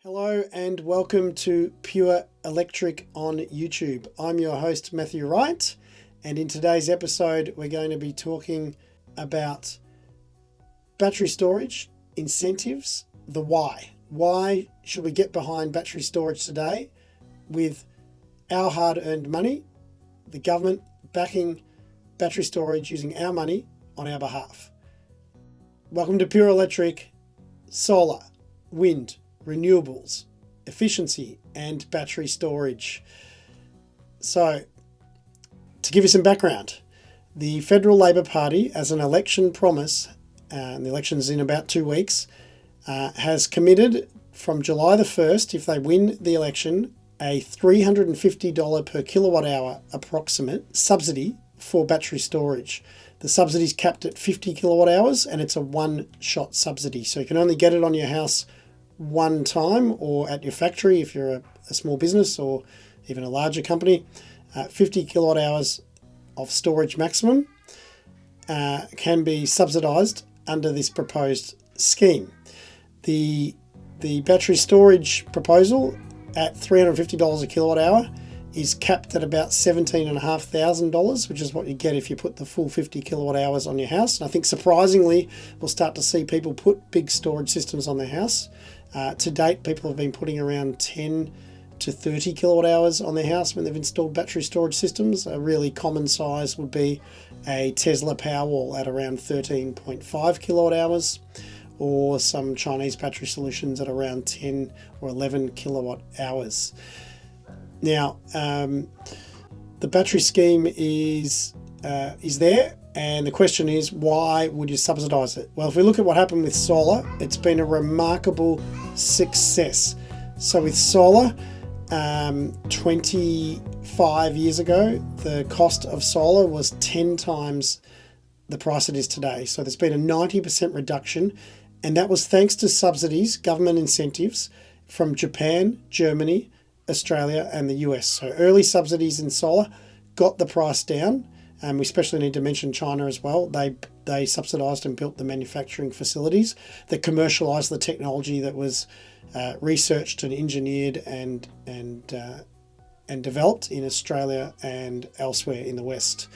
Hello and welcome to Pure Electric on YouTube. I'm your host Matthew Wright, and in today's episode we're going to be talking about battery storage, incentives, the why. Why should we get behind battery storage today with our hard-earned money, the government backing battery storage using our money on our behalf? Welcome to Pure Electric, solar, wind, renewables, efficiency, and battery storage. So, to give you some background, the Federal Labor Party, as an election promise, and the election's in about 2 weeks, has committed from July the 1st, if they win the election, a $350 per kilowatt hour approximate subsidy for battery storage. The subsidy's capped at 50 kilowatt hours, and it's a one-shot subsidy. So you can only get it on your house one time, or at your factory if you're a small business or even a larger company. 50 kilowatt hours of storage maximum can be subsidized under this proposed scheme. The battery storage proposal at $350 a kilowatt hour is capped at about $17,500, which is what you get if you put the full 50 kilowatt hours on your house. And I think surprisingly, we'll start to see people put big storage systems on their house. To date, people have been putting around 10 to 30 kilowatt hours on their house when they've installed battery storage systems. A really common size would be a Tesla Powerwall at around 13.5 kilowatt hours, or some Chinese battery solutions at around 10 or 11 kilowatt hours. Now, the battery scheme is there, and the question is, why would you subsidise it? Well, if we look at what happened with solar, it's been a remarkable success. So with solar, 25 years ago, the cost of solar was 10 times the price it is today. So there's been a 90% reduction, and that was thanks to subsidies, government incentives from Japan, Germany, Australia and the US. So early subsidies in solar got the price down. We especially need to mention China as well. They subsidised and built the manufacturing facilities that commercialised the technology that was researched and engineered and developed in Australia and elsewhere in the West.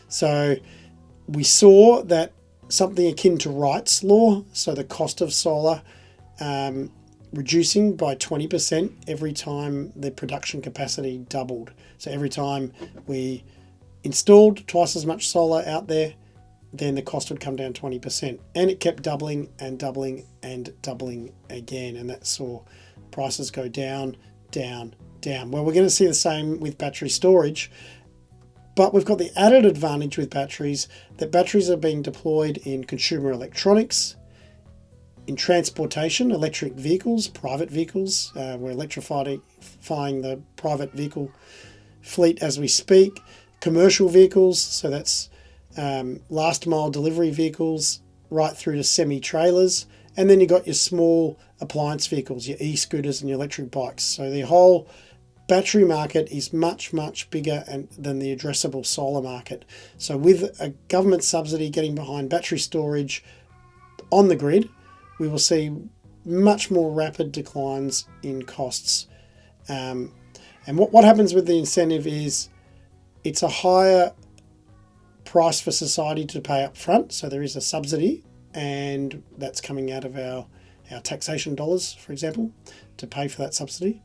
So we saw that something akin to Wright's law, so the cost of solar reducing by 20% every time the production capacity doubled. So every time we installed twice as much solar out there, then the cost would come down 20%. And it kept doubling and doubling and doubling again. And that saw prices go down, down, down. Well, we're going to see the same with battery storage. But we've got the added advantage with batteries that batteries are being deployed in consumer electronics, in transportation, electric vehicles, private vehicles. We're electrifying the private vehicle fleet as we speak. Commercial vehicles, so that's last mile delivery vehicles right through to semi-trailers. And then you've got your small appliance vehicles, your e-scooters and your electric bikes. So the whole battery market is much, much bigger than the addressable solar market. So with a government subsidy getting behind battery storage on the grid, we will see much more rapid declines in costs. And what happens with the incentive is it's a higher price for society to pay up front. So there is a subsidy, and that's coming out of our taxation dollars, for example, to pay for that subsidy.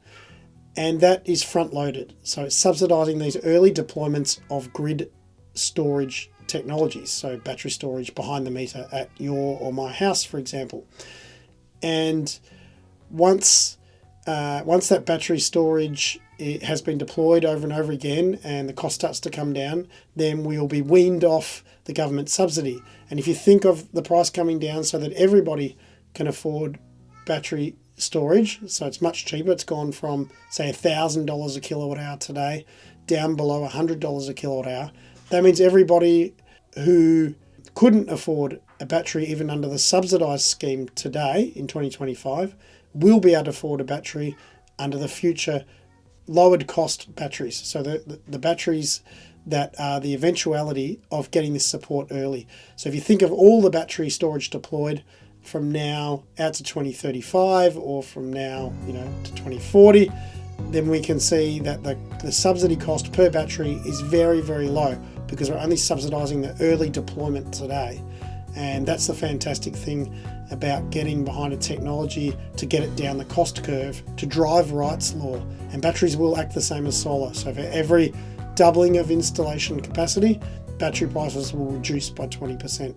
And that is front loaded. So it's subsidising these early deployments of grid storage technologies. So battery storage behind the meter at your or my house, for example. And once that battery storage has been deployed over and over again and the cost starts to come down, then we'll be weaned off the government subsidy. And if you think of the price coming down so that everybody can afford battery storage, so it's much cheaper. It's gone from, say, $1,000 a kilowatt hour today down below $100 a kilowatt hour. That means everybody who couldn't afford a battery even under the subsidised scheme today in 2025 will be able to afford a battery under the future lowered cost batteries. So the batteries that are the eventuality of getting this support early. So if you think of all the battery storage deployed from now out to 2035 or from now, to 2040, then we can see that the subsidy cost per battery is very, very low because we're only subsidizing the early deployment today. And that's the fantastic thing about getting behind a technology to get it down the cost curve, to drive Wright's law. And batteries will act the same as solar. So for every doubling of installation capacity, battery prices will reduce by 20%.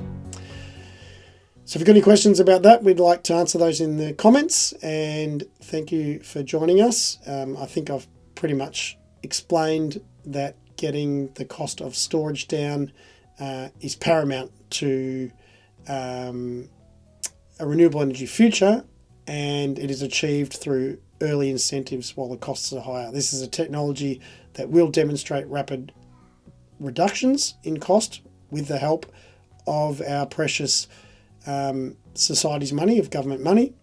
So if you've got any questions about that, we'd like to answer those in the comments. And thank you for joining us. I think I've pretty much explained that getting the cost of storage down is paramount to a renewable energy future, and it is achieved through early incentives while the costs are higher. This is a technology that will demonstrate rapid reductions in cost with the help of our precious society's money, of government money,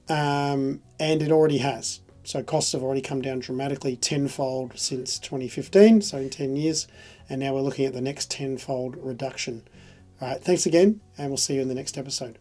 and it already has. So costs have already come down dramatically, tenfold since 2015, so in 10 years, and now we're looking at the next tenfold reduction. All right, thanks again, and we'll see you in the next episode.